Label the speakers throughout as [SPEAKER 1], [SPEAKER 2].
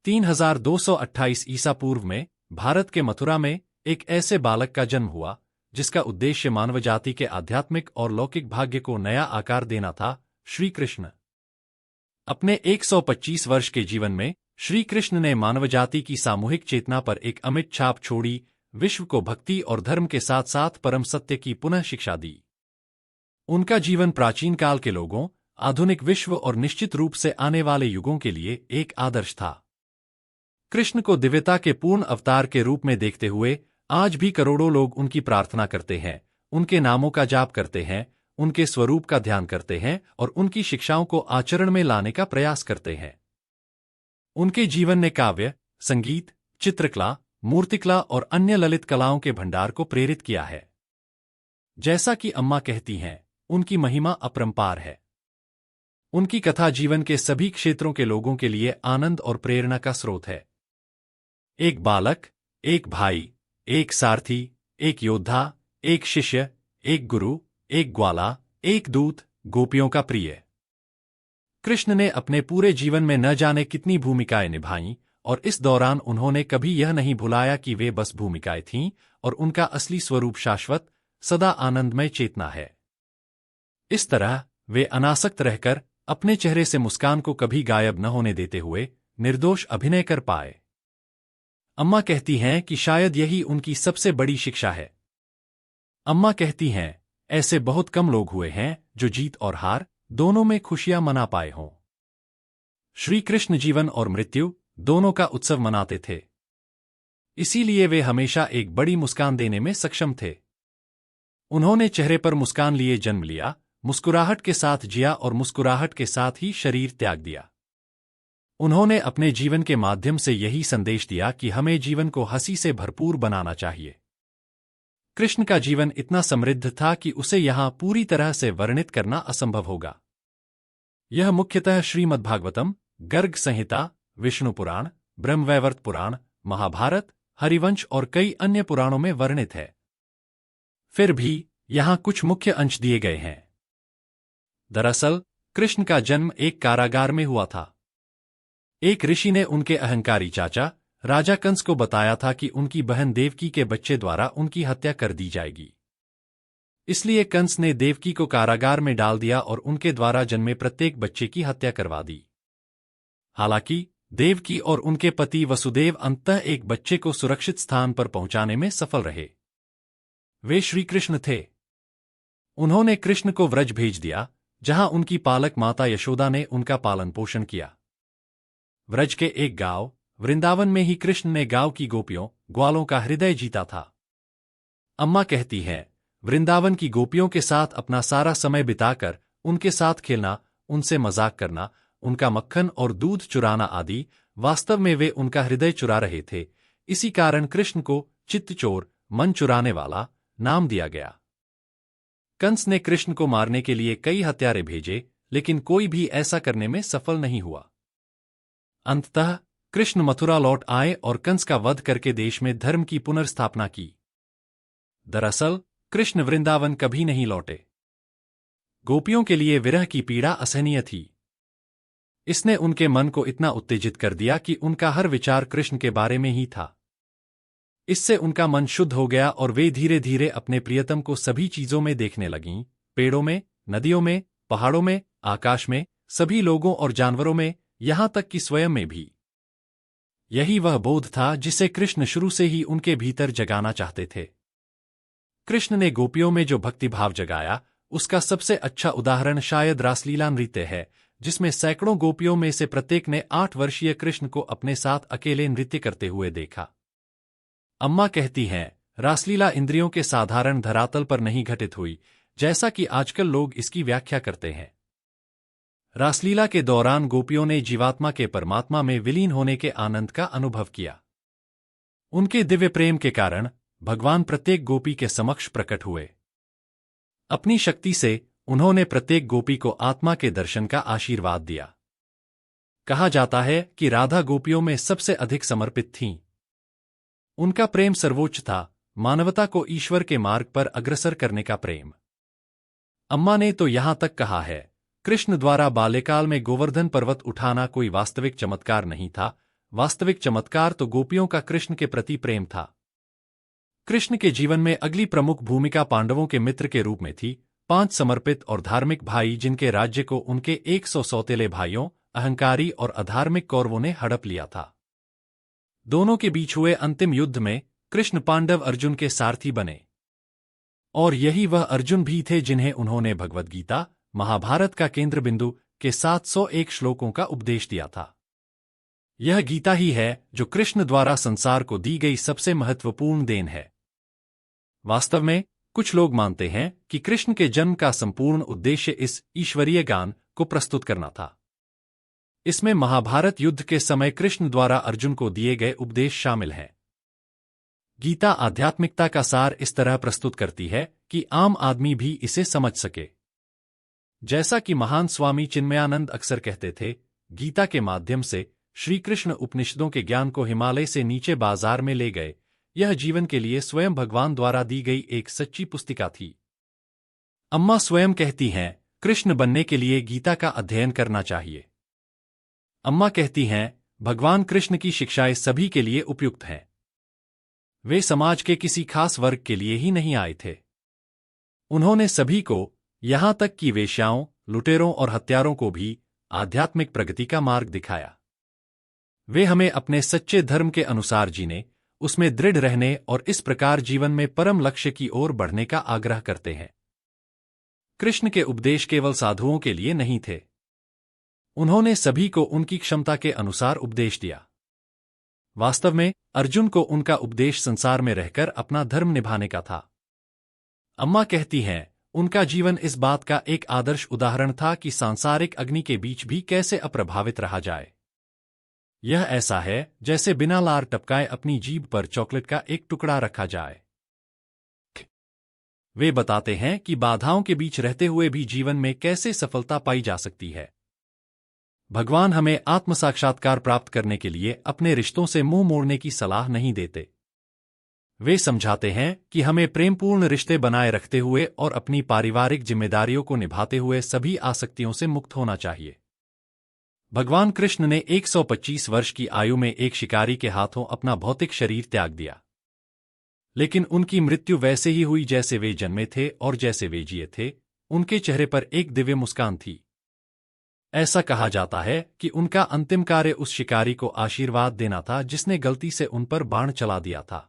[SPEAKER 1] 3228 ईसा पूर्व में भारत के मथुरा में एक ऐसे बालक का जन्म हुआ जिसका उद्देश्य मानवजाति के आध्यात्मिक और लौकिक भाग्य को नया आकार देना था, श्री कृष्ण। अपने 125 वर्ष के जीवन में श्री कृष्ण ने मानवजाति की सामूहिक चेतना पर एक अमिट छाप छोड़ी, विश्व को भक्ति और धर्म के साथ साथ परम सत्य की पुनः शिक्षा दी। उनका जीवन प्राचीन काल के लोगों, आधुनिक विश्व और निश्चित रूप से आने वाले युगों के लिए एक आदर्श था। कृष्ण को दिव्यता के पूर्ण अवतार के रूप में देखते हुए आज भी करोड़ों लोग उनकी प्रार्थना करते हैं, उनके नामों का जाप करते हैं, उनके स्वरूप का ध्यान करते हैं और उनकी शिक्षाओं को आचरण में लाने का प्रयास करते हैं। उनके जीवन ने काव्य, संगीत, चित्रकला, मूर्तिकला और अन्य ललित कलाओं के भंडार को प्रेरित किया है। जैसा कि अम्मा कहती हैं, उनकी महिमा अपरंपार है। उनकी कथा जीवन के सभी क्षेत्रों के लोगों के लिए आनंद और प्रेरणा का स्रोत है। एक बालक, एक भाई, एक सारथी, एक योद्धा, एक शिष्य, एक गुरु, एक ग्वाला, एक दूत, गोपियों का प्रिय। कृष्ण ने अपने पूरे जीवन में न जाने कितनी भूमिकाएं निभाईं और इस दौरान उन्होंने कभी यह नहीं भुलाया कि वे बस भूमिकाएं थीं और उनका असली स्वरूप शाश्वत, सदा आनंदमय चेतना है। इस तरह वे अनासक्त रहकर अपने चेहरे से मुस्कान को कभी गायब न होने देते हुए निर्दोष अभिनय कर पाए। अम्मा कहती हैं कि शायद यही उनकी सबसे बड़ी शिक्षा है। अम्मा कहती हैं, ऐसे बहुत कम लोग हुए हैं जो जीत और हार दोनों में खुशियां मना पाए हों। श्री कृष्ण जीवन और मृत्यु दोनों का उत्सव मनाते थे। इसीलिए वे हमेशा एक बड़ी मुस्कान देने में सक्षम थे। उन्होंने चेहरे पर मुस्कान लिए जन्म लिया, मुस्कुराहट के साथ जिया और मुस्कुराहट के साथ ही शरीर त्याग दिया। उन्होंने अपने जीवन के माध्यम से यही संदेश दिया कि हमें जीवन को हंसी से भरपूर बनाना चाहिए। कृष्ण का जीवन इतना समृद्ध था कि उसे यहां पूरी तरह से वर्णित करना असंभव होगा। यह मुख्यतः श्रीमद्भागवतम, गर्ग संहिता, विष्णु पुराण, ब्रह्मवैवर्त पुराण, महाभारत, हरिवंश और कई अन्य पुराणों में वर्णित है। फिर भी यहां कुछ मुख्य अंश दिए गए हैं। दरअसल कृष्ण का जन्म एक कारागार में हुआ था। एक ऋषि ने उनके अहंकारी चाचा राजा कंस को बताया था कि उनकी बहन देवकी के बच्चे द्वारा उनकी हत्या कर दी जाएगी। इसलिए कंस ने देवकी को कारागार में डाल दिया और उनके द्वारा जन्मे प्रत्येक बच्चे की हत्या करवा दी। हालांकि देवकी और उनके पति वसुदेव अंततः एक बच्चे को सुरक्षित स्थान पर पहुंचाने में सफल रहे। वे श्री कृष्ण थे। उन्होंने कृष्ण को व्रज भेज दिया, जहां उनकी पालक माता यशोदा ने उनका पालन पोषण किया। व्रज के एक गांव वृंदावन में ही कृष्ण ने गांव की गोपियों, ग्वालों का हृदय जीता था। अम्मा कहती हैं, वृंदावन की गोपियों के साथ अपना सारा समय बिताकर उनके साथ खेलना, उनसे मजाक करना, उनका मक्खन और दूध चुराना आदि, वास्तव में वे उनका हृदय चुरा रहे थे। इसी कारण कृष्ण को चित्तचोर, मन चुराने वाला नाम दिया गया। कंस ने कृष्ण को मारने के लिए कई हत्यारे भेजे, लेकिन कोई भी ऐसा करने में सफल नहीं हुआ। अंततः कृष्ण मथुरा लौट आए और कंस का वध करके देश में धर्म की पुनर्स्थापना की। दरअसल कृष्ण वृंदावन कभी नहीं लौटे। गोपियों के लिए विरह की पीड़ा असहनीय थी। इसने उनके मन को इतना उत्तेजित कर दिया कि उनका हर विचार कृष्ण के बारे में ही था। इससे उनका मन शुद्ध हो गया और वे धीरे धीरे अपने प्रियतम को सभी चीजों में देखने लगीं, पेड़ों में, नदियों में, पहाड़ों में, आकाश में, सभी लोगों और जानवरों में, यहां तक कि स्वयं में भी। यही वह बोध था जिसे कृष्ण शुरू से ही उनके भीतर जगाना चाहते थे। कृष्ण ने गोपियों में जो भक्तिभाव जगाया, उसका सबसे अच्छा उदाहरण शायद रासलीला नृत्य है, जिसमें सैकड़ों गोपियों में से प्रत्येक ने 8 वर्षीय कृष्ण को अपने साथ अकेले नृत्य करते हुए देखा। अम्मा कहती हैं, रासलीला इंद्रियों के साधारण धरातल पर नहीं घटित हुई, जैसा कि आजकल लोग इसकी व्याख्या करते हैं। रासलीला के दौरान गोपियों ने जीवात्मा के परमात्मा में विलीन होने के आनंद का अनुभव किया। उनके दिव्य प्रेम के कारण भगवान प्रत्येक गोपी के समक्ष प्रकट हुए। अपनी शक्ति से उन्होंने प्रत्येक गोपी को आत्मा के दर्शन का आशीर्वाद दिया। कहा जाता है कि राधा गोपियों में सबसे अधिक समर्पित थीं। उनका प्रेम सर्वोच्च था, मानवता को ईश्वर के मार्ग पर अग्रसर करने का प्रेम। अम्मा ने तो यहां तक कहा है, कृष्ण द्वारा बाल्यकाल में गोवर्धन पर्वत उठाना कोई वास्तविक चमत्कार नहीं था, वास्तविक चमत्कार तो गोपियों का कृष्ण के प्रति प्रेम था। कृष्ण के जीवन में अगली प्रमुख भूमिका पांडवों के मित्र के रूप में थी। 5 समर्पित और धार्मिक भाई जिनके राज्य को उनके 100 सौतेले भाइयों, अहंकारी और अधार्मिक कौरवों ने हड़प लिया था। दोनों के बीच हुए अंतिम युद्ध में कृष्ण पांडव अर्जुन के सारथी बने, और यही वह अर्जुन भी थे जिन्हें उन्होंने भगवद गीता, महाभारत का केंद्र बिंदु के 701 श्लोकों का उपदेश दिया था। यह गीता ही है जो कृष्ण द्वारा संसार को दी गई सबसे महत्वपूर्ण देन है। वास्तव में कुछ लोग मानते हैं कि कृष्ण के जन्म का संपूर्ण उद्देश्य इस ईश्वरीय ज्ञान को प्रस्तुत करना था। इसमें महाभारत युद्ध के समय कृष्ण द्वारा अर्जुन को दिए गए उपदेश शामिल हैं। गीता आध्यात्मिकता का सार इस तरह प्रस्तुत करती है कि आम आदमी भी इसे समझ सके। जैसा कि महान स्वामी चिन्मयानंद अक्सर कहते थे, गीता के माध्यम से श्री कृष्ण उपनिषदों के ज्ञान को हिमालय से नीचे बाजार में ले गए। यह जीवन के लिए स्वयं भगवान द्वारा दी गई एक सच्ची पुस्तिका थी। अम्मा स्वयं कहती हैं, कृष्ण बनने के लिए गीता का अध्ययन करना चाहिए। अम्मा कहती हैं, भगवान कृष्ण की शिक्षाएं सभी के लिए उपयुक्त हैं। वे समाज के किसी खास वर्ग के लिए ही नहीं आए थे। उन्होंने सभी को, यहां तक कि वेश्याओं, लुटेरों और हत्यारों को भी आध्यात्मिक प्रगति का मार्ग दिखाया। वे हमें अपने सच्चे धर्म के अनुसार जीने, उसमें दृढ़ रहने और इस प्रकार जीवन में परम लक्ष्य की ओर बढ़ने का आग्रह करते हैं। कृष्ण के उपदेश केवल साधुओं के लिए नहीं थे। उन्होंने सभी को उनकी क्षमता के अनुसार उपदेश दिया। वास्तव में अर्जुन को उनका उपदेश संसार में रहकर अपना धर्म निभाने का था। अम्मा कहती हैं, उनका जीवन इस बात का एक आदर्श उदाहरण था कि सांसारिक अग्नि के बीच भी कैसे अप्रभावित रहा जाए। यह ऐसा है जैसे बिना लार टपकाए अपनी जीभ पर चॉकलेट का एक टुकड़ा रखा जाए। वे बताते हैं कि बाधाओं के बीच रहते हुए भी जीवन में कैसे सफलता पाई जा सकती है। भगवान हमें आत्म साक्षात्कार प्राप्त करने के लिए अपने रिश्तों से मुंह मोड़ने की सलाह नहीं देते। वे समझाते हैं कि हमें प्रेमपूर्ण रिश्ते बनाए रखते हुए और अपनी पारिवारिक जिम्मेदारियों को निभाते हुए सभी आसक्तियों से मुक्त होना चाहिए। भगवान कृष्ण ने 125 वर्ष की आयु में एक शिकारी के हाथों अपना भौतिक शरीर त्याग दिया, लेकिन उनकी मृत्यु वैसे ही हुई जैसे वे जन्मे थे और जैसे वे जिए थे। उनके चेहरे पर एक दिव्य मुस्कान थी। ऐसा कहा जाता है कि उनका अंतिम कार्य उस शिकारी को आशीर्वाद देना था जिसने गलती से उन पर बाण चला दिया था।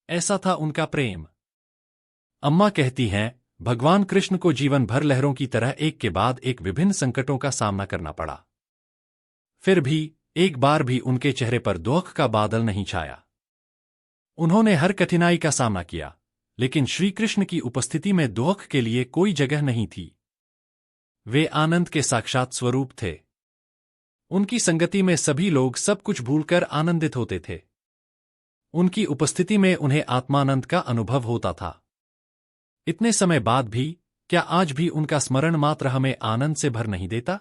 [SPEAKER 1] ऐसा था उनका प्रेम। अम्मा कहती हैं, भगवान कृष्ण को जीवन भर लहरों की तरह एक के बाद एक विभिन्न संकटों का सामना करना पड़ा। फिर भी एक बार भी उनके चेहरे पर दुख का बादल नहीं छाया। उन्होंने हर कठिनाई का सामना किया, लेकिन श्री कृष्ण की उपस्थिति में दुख के लिए कोई जगह नहीं थी। वे आनंद के साक्षात स्वरूप थे। उनकी संगति में सभी लोग सब कुछ भूलकर आनंदित होते थे। उनकी उपस्थिति में उन्हें आत्मानंद का अनुभव होता था। इतने समय बाद भी क्या आज भी उनका स्मरण मात्र हमें आनंद से भर नहीं देता?